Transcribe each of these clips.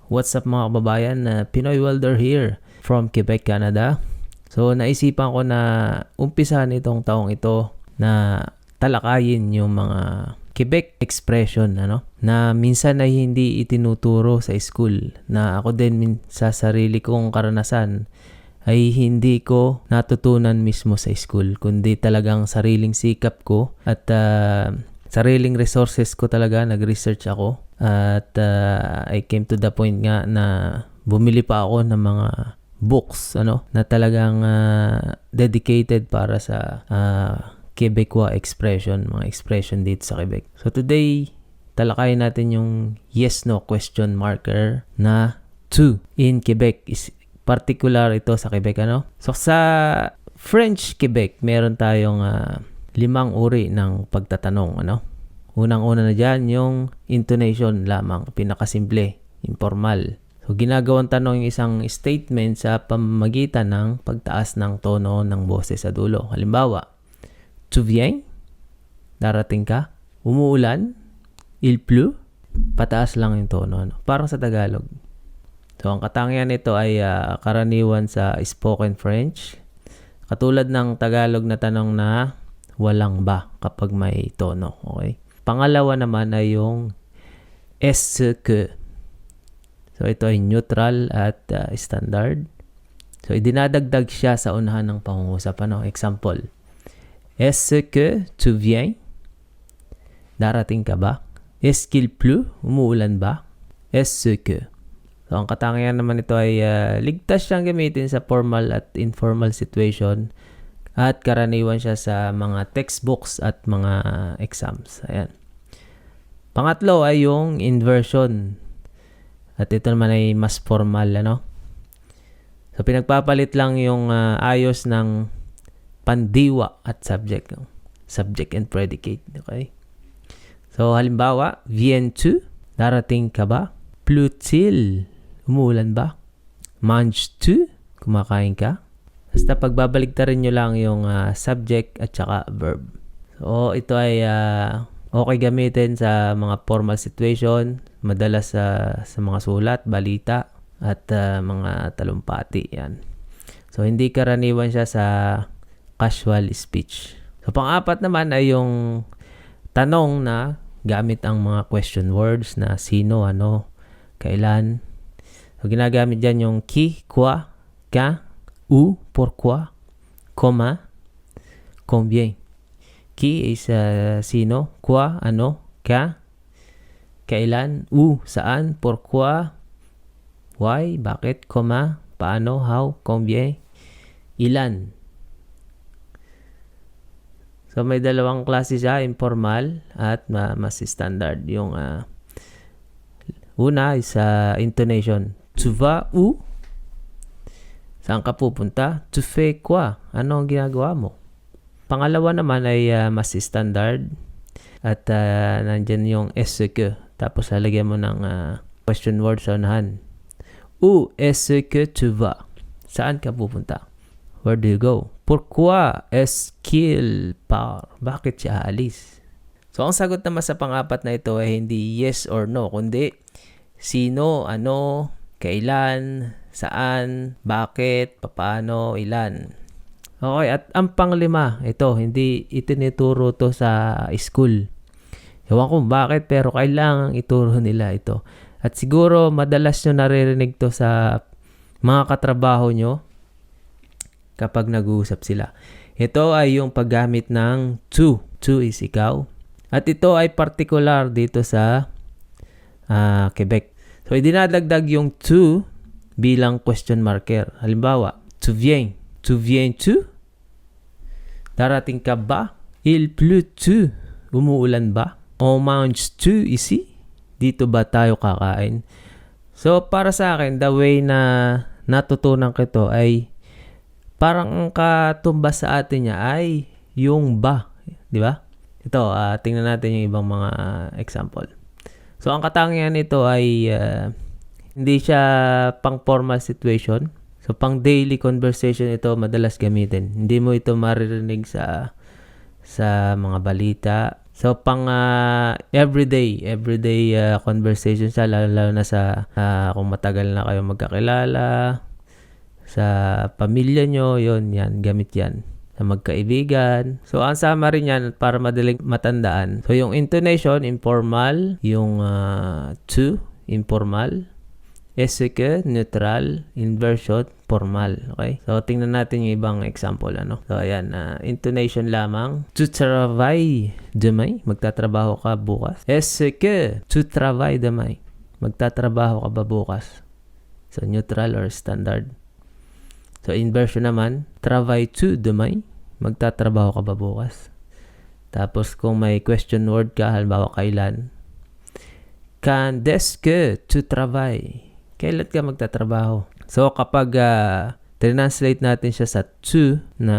What's up mga kababayan? Pinoy Welder here from Quebec, Canada. So naisipan ko na umpisahan itong taong ito na talakayin yung mga Quebec expression na minsan ay hindi itinuturo sa school, na ako din sa sarili kong karanasan ay hindi ko natutunan mismo sa school, kundi talagang sariling sikap ko at sariling resources ko talaga. Nag-research ako at I came to the point nga na bumili pa ako ng mga books na talagang dedicated para sa Quebecois expression, mga expression dito sa Quebec. So today, talakayin natin yung yes-no question marker na to in Quebec. Is particular ito sa Quebec, So sa French Quebec, meron tayong 5 uri ng pagtatanong, Unang-una na dyan, yung intonation lamang, pinakasimple, informal. So ginagawang tanong yung isang statement sa pamamagitan ng pagtaas ng tono ng boses sa dulo. Halimbawa, tu viens? Darating ka? Umuulan? Il pleut? Pataas lang yung tono, Parang sa Tagalog. So, ang katangian nito ay karaniwan sa spoken French. Katulad ng Tagalog na tanong na walang ba kapag may tono. Okay? Pangalawa naman ay yung est-ce que. So, ito ay neutral at standard. So, idinadagdag siya sa unahan ng pangungusap. Example, est-ce que tu viens? Darating ka ba? Est-ce qu'il pleut? Umuulan ba? Est-ce que. So, ang katangian naman ito ay ligtas siyang gamitin sa formal at informal situation at karaniwan siya sa mga textbooks at mga exams. Ayan. Pangatlo ay yung inversion. At ito naman ay mas formal, So, pinagpapalit lang yung ayos ng pandiwa at subject. Subject and predicate. Okay? So, halimbawa, viens-tu? Darating ka ba? Pleut-il? Umuulan ba? Manges-tu? Kumakain ka? Basta pagbabaligtarin nyo lang yung subject at saka verb. So, ito ay okay gamitin sa mga formal situation, madalas sa mga sulat, balita, at mga talumpati. Yan. So, hindi karaniwan siya sa casual speech. So, pang-apat naman ay yung tanong na gamit ang mga question words na sino, ano, kailan. So, ginagamit dyan yung qui, quoi, quand, où, pourquoi, comment, combien. Qui is sino, quoi, ano, quand, kailan, où, saan, pourquoi, why, bakit, comment, paano, how, combien, ilan. So, may dalawang klase siya, informal at mas standard. Yung una is intonation. Tu vas où? Saan ka pupunta? Tu fais quoi? Ano ang ginagawa mo? Pangalawa naman ay mas standard. At nandyan yung est-ce que. Tapos lalagyan mo ng question word sa unahan. Où est-ce que tu vas? Saan ka pupunta? Where do you go? Pourquoi est-ce qu'il part? Bakit siya alis? So, ang sagot naman sa pang-apat na ito ay hindi yes or no, kundi sino, ano, kailan, saan, bakit, papaano, ilan. Okay, at ang pang-5, ito, hindi itinuturo to sa school. Ewan ko bakit, pero kailangang ituro nila ito. At siguro, madalas nyo naririnig to sa mga katrabaho nyo kapag nag-uusap sila. Ito ay yung paggamit ng to. To is ikaw. At ito ay particular dito sa Quebec. So, idinadagdag yung to bilang question marker. Halimbawa, tu viens. Tu viens-tu? Darating ka ba? Il pleut-tu? Umuulan ba? On mange-tu ici? Dito ba tayo kakain? So, para sa akin, the way na natutunan ko ito ay parang ang katumbas sa atin niya ay yung ba. Di ba? Ito, tingnan natin yung ibang mga example. So, ang katangian nito ay hindi siya pang formal situation. So, pang daily conversation ito madalas gamitin. Hindi mo ito maririnig sa mga balita, So, pang everyday conversation siya, lalo na sa kung matagal na kayo magkakilala, sa pamilya nyo, yan, gamit yan. Sa magkaibigan. So, ang summary niyan, para madaling matandaan. So, yung intonation, informal. Yung to, informal. Est-ce que, neutral. Inversion, formal. Okay? So, tingnan natin yung ibang example. So, ayan. Intonation lamang. Tu travailles demain. Magtatrabaho ka bukas. Est-ce que tu travailles demain? Magtatrabaho ka ba bukas? So, neutral or standard. So, inversion naman. Travailles-tu demain? Magtatrabaho ka ba bukas? Tapos, kung may question word ka, halimbawa kailan. Quand est-ce que tu travailles? Kailan ka magtatrabaho? So, kapag translate natin siya sa to na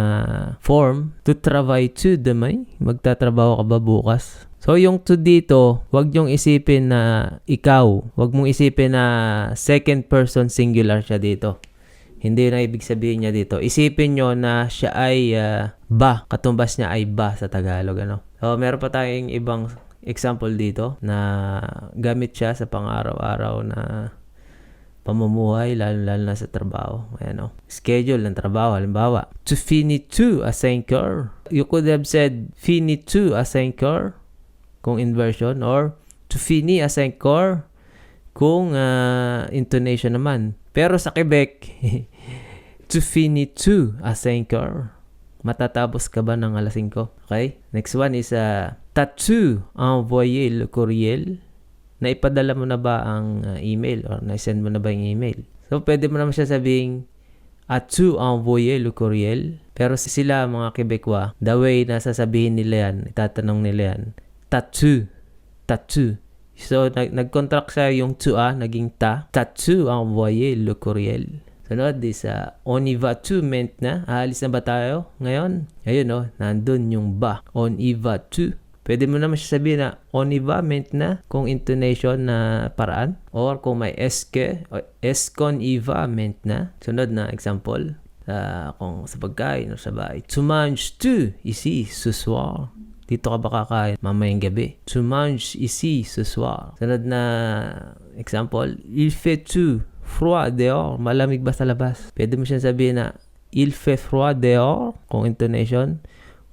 form, tu travailles-tu demain? Magtatrabaho ka ba bukas? So, yung to dito, wag niyong isipin na ikaw. Wag mong isipin na second person singular siya dito. Hindi na ibig sabihin niya dito. Isipin nyo na siya ay ba. Katumbas niya ay ba sa Tagalog. So, meron pa tayong ibang example dito na gamit siya sa pang-araw-araw na pamumuhay, lalo na sa trabaho. Ayan, schedule ng trabaho. Halimbawa, to finish to a 5 heures. You could have said finish to a 5 heures kung inversion, or to finish a 5 heures kung intonation naman. Pero sa Quebec, to finish to a 5 heures. Matatapos ka ba ng alas 5? Okay? Next one is t'as-tu envoyé le courriel? Naipadala mo na ba ang email or na-send mo na ba yung email? So, pwede mo naman siya sabing as-tu envoyé le courriel? Pero sila, mga Quebecois, the way na sasabihin nila yan, itatanong nila yan, t'as-tu. So, nag-contract siya yung to naging ta. T'as-tu envoyé le courriel? Sunod is on y va-tu meant na. Aalis na ba tayo ngayon? Ayun, nandun yung ba. On y va-tu. Pwede mo naman siya sabihin na on y va meant na kung intonation na paraan. Or kung may est qu'on y va meant na. Sunod na example. Kung sa pagkain o sa bahay. Tu manges-tu ici ce soir? Dito ka ba kakain mamayang gabi? Tu manges ici ce soir? Sunod na example. Il fait-tu froid dehors? Malamig ba sa labas? Pwede mo siya sabihin na il fait froid dehors kung intonation.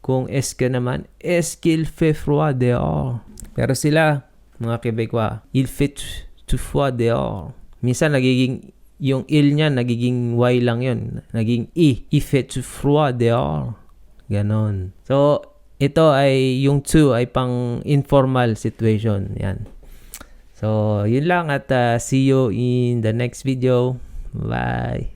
Kung est que naman, est qu'il fait froid dehors? Pero sila, mga Quebecois, il fait tout froid dehors. Minsan nagiging, yung il niya, nagiging y lang yun. Naging i. Il fait tout froid dehors. Ganon. So, ito ay, yung to ay pang informal situation. Yan. So, yun lang at see you in the next video. Bye.